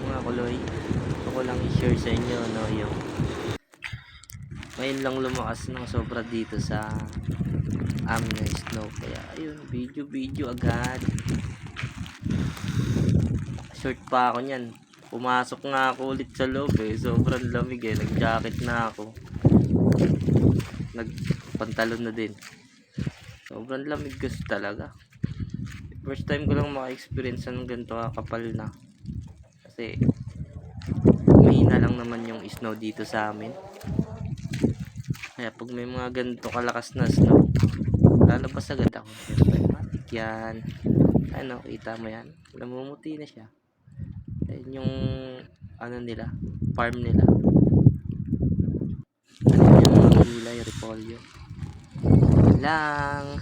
mga kuloy. Ako lang i-share sa inyo yung ngayon lang lumakas ng sobra dito sa amin ng snow, kaya ayun, video agad. Short pa ako niyan, pumasok nga ako ulit sa loob sobrang lamig nag jacket na ako, nagpantalon na din, sobrang lamig gusto talaga. First time ko lang maka-experience ng ganito kakapal na, kasi mahina lang naman yung snow dito sa amin. Kaya pag may mga ganito kalakas na snow, lalabas agad ako. Matik yan. Ano, kita mo yan? Namumuti na siya. Ayun yung ano nila, farm nila. Ano yung mga gulay, repolyo. Lang.